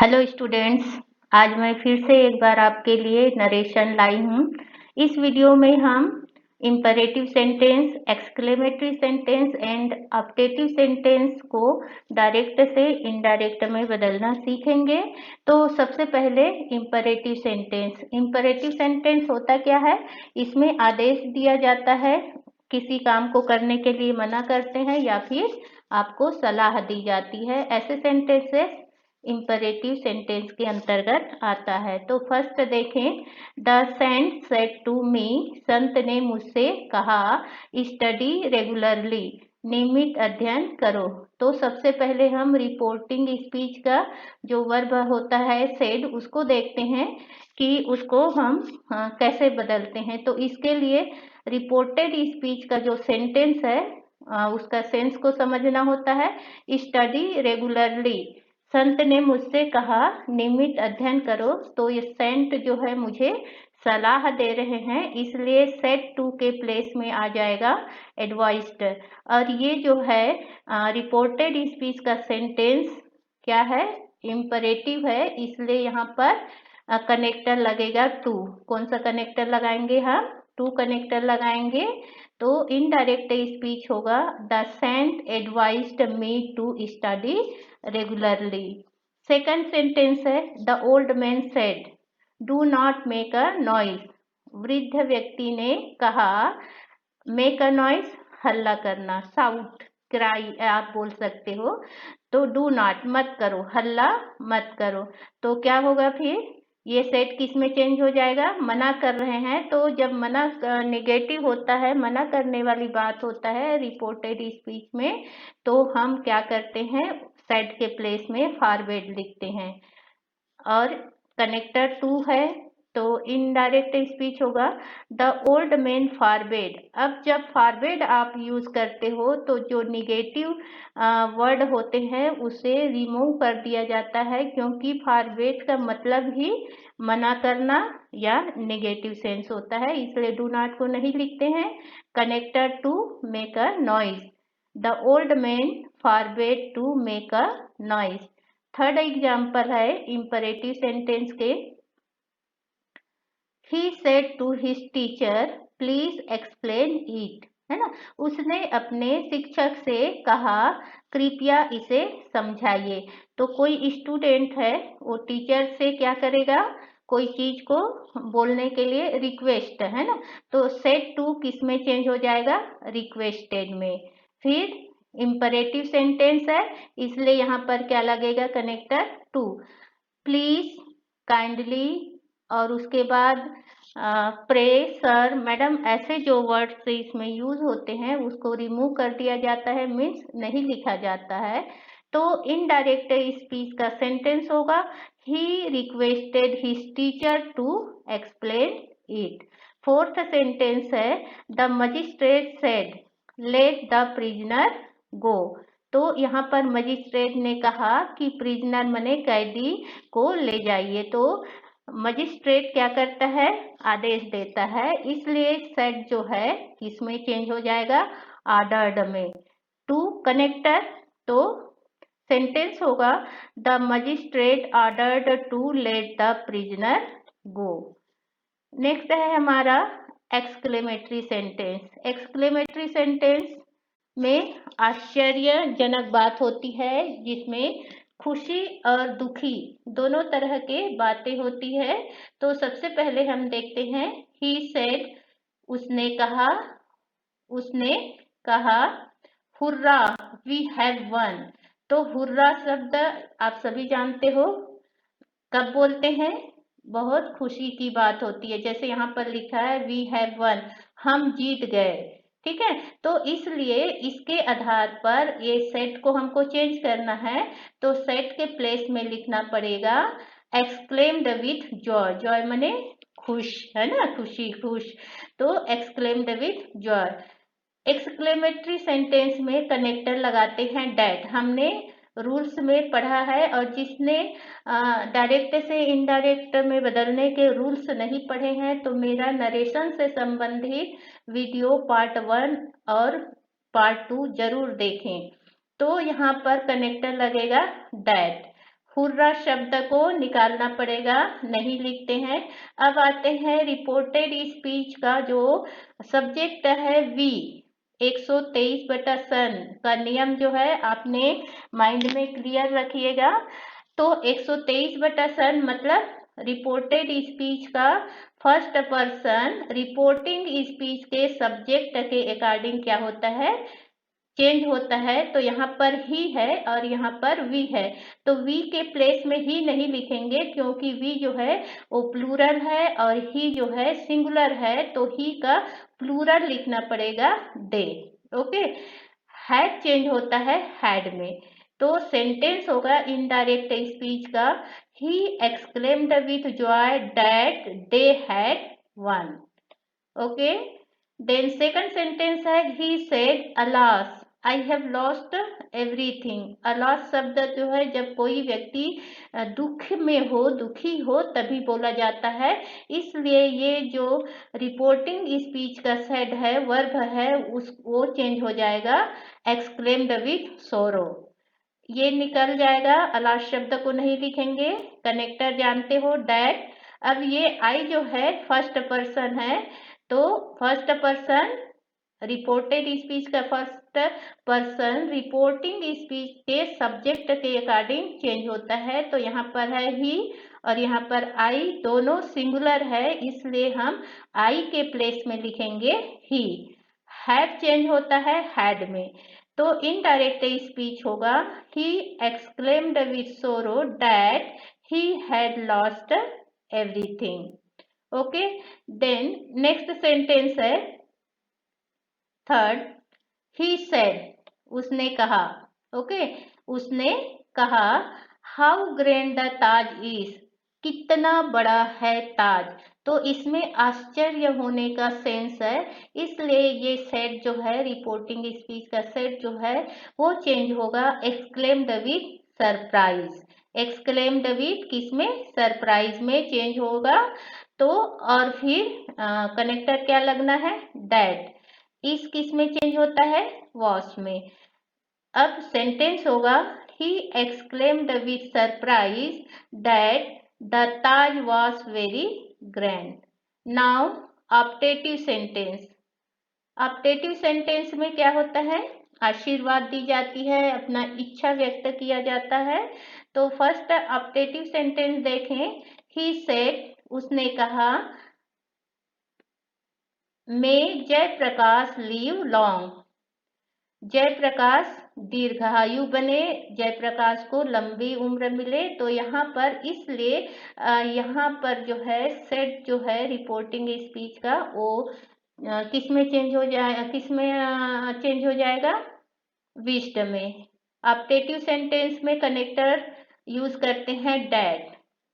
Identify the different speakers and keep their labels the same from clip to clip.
Speaker 1: Hello students. आज मैं फिर से एक बार आपके लिए नरेशन लाई हूँ। इस वीडियो में हम imperative sentence, exclamatory sentence and optative sentence को डायरेक्ट से इनडायरेक्ट में बदलना सीखेंगे। तो सबसे पहले इम्परेटिव सेंटेंस। इम्परेटिव सेंटेंस होता क्या है? इसमें आदेश दिया जाता है, किसी काम को करने के लिए मना करते हैं या फिर आपको सलाह दी जाती है। ऐसे सेंटेंसेस इम्परेटिव सेंटेंस के अंतर्गत आता है। तो फर्स्ट देखें, the saint said to me, संत ने मुझसे कहा, स्टडी रेगुलरली, नियमित अध्ययन करो। तो सबसे पहले हम रिपोर्टिंग स्पीच का जो वर्ब होता है सेड, उसको देखते हैं कि उसको हम कैसे बदलते हैं। तो इसके लिए रिपोर्टेड स्पीच का जो सेंटेंस है उसका सेंस को समझना होता है। स्टडी रेगुलरली, संत ने मुझसे कहा नियमित अध्ययन करो। तो ये सेंट जो है मुझे सलाह दे रहे हैं, इसलिए सेड टू के प्लेस में आ जाएगा एडवाइस्ड। और ये जो है रिपोर्टेड स्पीच का सेंटेंस क्या है? इम्परेटिव है, इसलिए यहाँ पर कनेक्टर लगेगा टू। कौन सा कनेक्टर लगाएंगे हम? टू कनेक्टर लगाएंगे। तो इनडायरेक्ट स्पीच होगा, the saint advised me to study regularly. Second sentence है, the old man said do not make a noise. वृद्ध व्यक्ति ने कहा, मेक अ नॉइज, हल्ला करना, साउट, क्राई आप बोल सकते हो। तो डू नॉट, मत करो, हल्ला मत करो। तो क्या होगा फिर? ये सेट किस में चेंज हो जाएगा? मना कर रहे हैं। तो जब मना नेगेटिव होता है, मना करने वाली बात होता है रिपोर्टेड स्पीच में, तो हम क्या करते हैं? सेड के प्लेस में फॉरवर्ड लिखते हैं। और कनेक्टर टू है, तो इनडायरेक्ट स्पीच होगा, द ओल्ड मैन फॉरवर्ड। अब जब फॉरवर्ड आप यूज करते हो तो जो निगेटिव वर्ड होते हैं उसे रिमूव कर दिया जाता है, क्योंकि फॉरवर्ड का मतलब ही मना करना या नेगेटिव सेंस होता है, इसलिए डू नॉट को नहीं लिखते हैं। Connector to make a noise, the old man forward to make a noise. Third example है इम्परेटिव सेंटेंस के, he said to his teacher please explain it, है ना। उसने अपने शिक्षक से कहा, कृपया इसे समझाइए। तो कोई स्टूडेंट है, वो टीचर से क्या करेगा? कोई चीज को बोलने के लिए रिक्वेस्ट, है ना। तो सेड टू किस में चेंज हो जाएगा? रिक्वेस्टेड में। फिर इम्परेटिव सेंटेंस है, इसलिए यहाँ पर क्या लगेगा? Connector to. प्लीज, काइंडली, और उसके बाद प्रे, सर, मैडम, ऐसे जो वर्ड्स इसमें यूज होते हैं उसको रिमूव कर दिया जाता है, मीन्स नहीं लिखा जाता है। तो इनडायरेक्ट स्पीच का सेंटेंस होगा, he requested his teacher to explain it. Fourth sentence है, the magistrate said let the prisoner go. तो यहाँ पर मजिस्ट्रेट ने कहा कि प्रिजनर मने कैदी को ले जाइए। तो मजिस्ट्रेट क्या करता है? आदेश देता है, इसलिए सेड जो है इसमें चेंज हो जाएगा ऑर्डर्ड में। टू कनेक्टर, तो सेंटेंस होगा, the magistrate ordered to let the prisoner go. Next है हमारा एक्सक्लेमेटरी सेंटेंस। एक्सक्लेमेटरी सेंटेंस में आश्चर्यजनक बात होती है, जिसमें खुशी और दुखी दोनों तरह के बातें होती है। तो सबसे पहले हम देखते हैं, ही सेड, उसने कहा, उसने कहा, हुर्रा वी हैव वन। तो हुर्रा शब्द आप सभी जानते हो, कब बोलते हैं? बहुत खुशी की बात होती है, जैसे यहाँ पर लिखा है वी हैव वन, हम जीत गए। ठीक है, तो इसलिए इसके आधार पर ये सेट को हमको चेंज करना है। तो सेट के प्लेस में लिखना पड़ेगा एक्सक्लेम्ड विथ जॉय। जॉय मने खुश, है ना, खुशी, खुश। तो exclaimed with Joy. Exclamatory sentence में कनेक्टर लगाते हैं डैट। हमने रूल्स में पढ़ा है, और जिसने डायरेक्ट से इनडायरेक्ट में बदलने के रूल्स नहीं पढ़े हैं तो मेरा नरेशन से संबंधित वीडियो पार्ट 1 और पार्ट 2 जरूर देखें। तो यहाँ पर कनेक्टर लगेगा दैट। हुर्रा शब्द को निकालना पड़ेगा, नहीं लिखते हैं। अब आते हैं रिपोर्टेड स्पीच का जो सब्जेक्ट है वी, 123/सन का नियम जो है आपने माइंड में क्लियर रखिएगा। तो 123/सन मतलब रिपोर्टेड स्पीच का फर्स्ट पर्सन रिपोर्टिंग स्पीच के सब्जेक्ट के अकॉर्डिंग क्या होता है, चेंज होता है। तो यहाँ पर ही है और यहाँ पर वी है, तो वी के प्लेस में ही नहीं लिखेंगे क्योंकि वी जो है वो प्लूरल है और ही जो है सिंगुलर है, तो ही का प्लूरल लिखना पड़ेगा दे। ओके, हैड चेंज होता है हैड में। तो सेंटेंस होगा इनडायरेक्ट स्पीच का, he exclaimed with joy that they had won. Okay, then second sentence है he said alas I have lost everything. Alas शब्द जो है जब कोई व्यक्ति दुख में हो, दुखी हो, तभी बोला जाता है, इसलिए ये जो रिपोर्टिंग स्पीच का सेड है, वर्ब है, उस वो चेंज हो जाएगा एक्सक्लेम्ड विथ सोरो, ये निकल जाएगा। अलास शब्द को नहीं लिखेंगे, कनेक्टर जानते हो डैट। अब ये आई जो है फर्स्ट पर्सन है, तो फर्स्ट पर्सन रिपोर्टेड स्पीच का फर्स्ट पर्सन रिपोर्टिंग स्पीच के सब्जेक्ट के अकॉर्डिंग चेंज होता है। तो यहाँ पर है ही और यहाँ पर आई, दोनों सिंगुलर है, इसलिए हम आई के प्लेस में लिखेंगे ही। हैव चेंज होता है हैड में, तो इनडायरेक्ट स्पीच होगा he exclaimed with sorrow that he had lost everything. Okay, then next sentence है थर्ड, ही सेड उसने कहा। ओके, उसने कहा how grand the Taj is, कितना बड़ा है ताज। तो इसमें आश्चर्य होने का सेंस है, इसलिए ये सेड जो है रिपोर्टिंग स्पीच का सेड जो है वो चेंज होगा exclaimed with surprise. Exclaimed with किसमें, सरप्राइज में चेंज होगा। तो और फिर कनेक्टर क्या लगना है, दैट। इस किस में चेंज होता है, वॉस में। अब सेंटेंस होगा he exclaimed with surprise that the Taj was very grand. Now optative sentence. Optative sentence में क्या होता है, आशीर्वाद दी जाती है, अपना इच्छा व्यक्त किया जाता है। तो फर्स्ट ऑप्टेटिव सेंटेंस देखें, ही सेड उसने कहा मे जयप्रकाश लिव लॉन्ग, जयप्रकाश दीर्घायु बने, जयप्रकाश को लंबी उम्र मिले। तो यहाँ पर इसलिए यहाँ पर जो है सेट जो है रिपोर्टिंग स्पीच का वो किस में चेंज हो जाए, किस में चेंज हो जाएगा, विश्ड में। ऑप्टेटिव सेंटेंस में कनेक्टर यूज करते हैं डैट,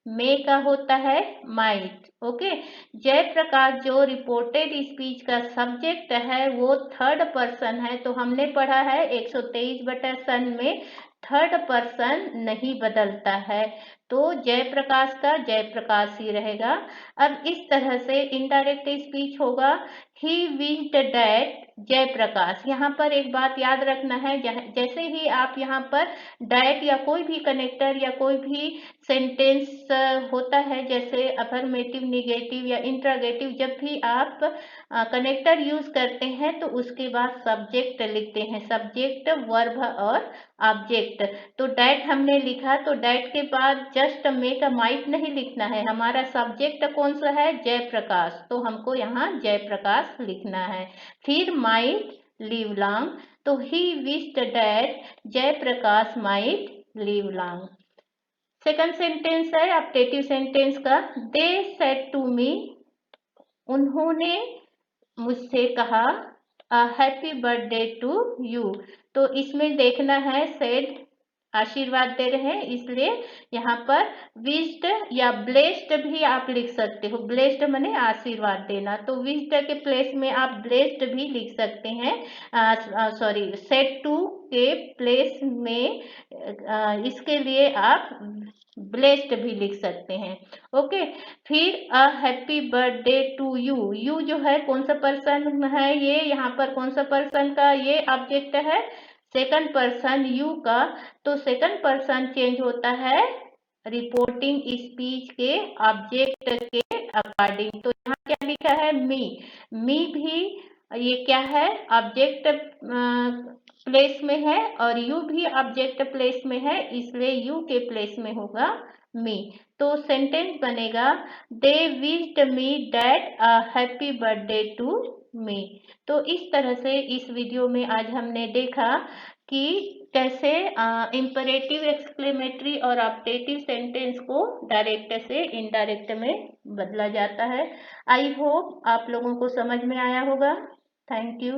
Speaker 1: मे का होता है माइट। ओके, जयप्रकाश जो रिपोर्टेड स्पीच का सब्जेक्ट है वो थर्ड पर्सन है, तो हमने पढ़ा है 123/सन में थर्ड पर्सन नहीं बदलता है, तो जयप्रकाश का जयप्रकाश ही रहेगा। अब इस तरह से इनडायरेक्ट स्पीच होगा ही विश्ड डैट जयप्रकाश। यहाँ पर एक बात याद रखना है, जैसे ही आप यहाँ पर डैट या कोई भी कनेक्टर या कोई भी सेंटेंस होता है, जैसे अफर्मेटिव, निगेटिव या इंट्रागेटिव, जब भी आप कनेक्टर यूज करते हैं तो उसके बाद सब्जेक्ट लिखते हैं, सब्जेक्ट, वर्ब और ऑब्जेक्ट। तो डैट हमने लिखा, तो डैट के बाद जस्ट मे का माइट नहीं लिखना है, हमारा सब्जेक्ट कौन सा है, जयप्रकाश, तो हमको यहाँ जयप्रकाश लिखना है। फिर माइट लिव लॉन्ग, तो he wished that Jayaprakash might live long. Second sentence है ऑप्टेटिव सेंटेंस का, दे सेड टू मी, उन्होंने मुझसे कहा हैप्पी बर्थडे टू यू। तो इसमें देखना है सेड आशीर्वाद दे रहे हैं, इसलिए यहाँ पर विश्ड या ब्लेस्ड भी आप लिख सकते हो, ब्लेस्ड माने आशीर्वाद देना, तो विश्ड के प्लेस में आप ब्लेस्ड भी लिख सकते हैं, सॉरी सेड टू के प्लेस में इसके लिए आप ब्लेस्ड भी लिख सकते हैं। ओके, फिर happy birthday to you, you जो है कौन सा पर्सन है, ये यहाँ पर कौन सा पर्सन का ये ऑब्जेक्ट है, सेकंड पर्सन यू का, तो सेकंड पर्सन चेंज होता है रिपोर्टिंग स्पीच के ऑब्जेक्ट के अकॉर्डिंग। तो यहाँ क्या लिखा है, मी भी ये क्या है, ऑब्जेक्ट प्लेस में है और यू भी ऑब्जेक्ट प्लेस में है, इसलिए यू के प्लेस में होगा मी। तो सेंटेंस बनेगा they wished me that a happy birthday to me. तो इस तरह से इस वीडियो में आज हमने देखा कि कैसे इंपरेटिव, एक्सक्लेमेटरी और ऑप्टेटिव सेंटेंस को डायरेक्ट से इनडायरेक्ट में बदला जाता है। आई होप आप लोगों को समझ में आया होगा। Thank you.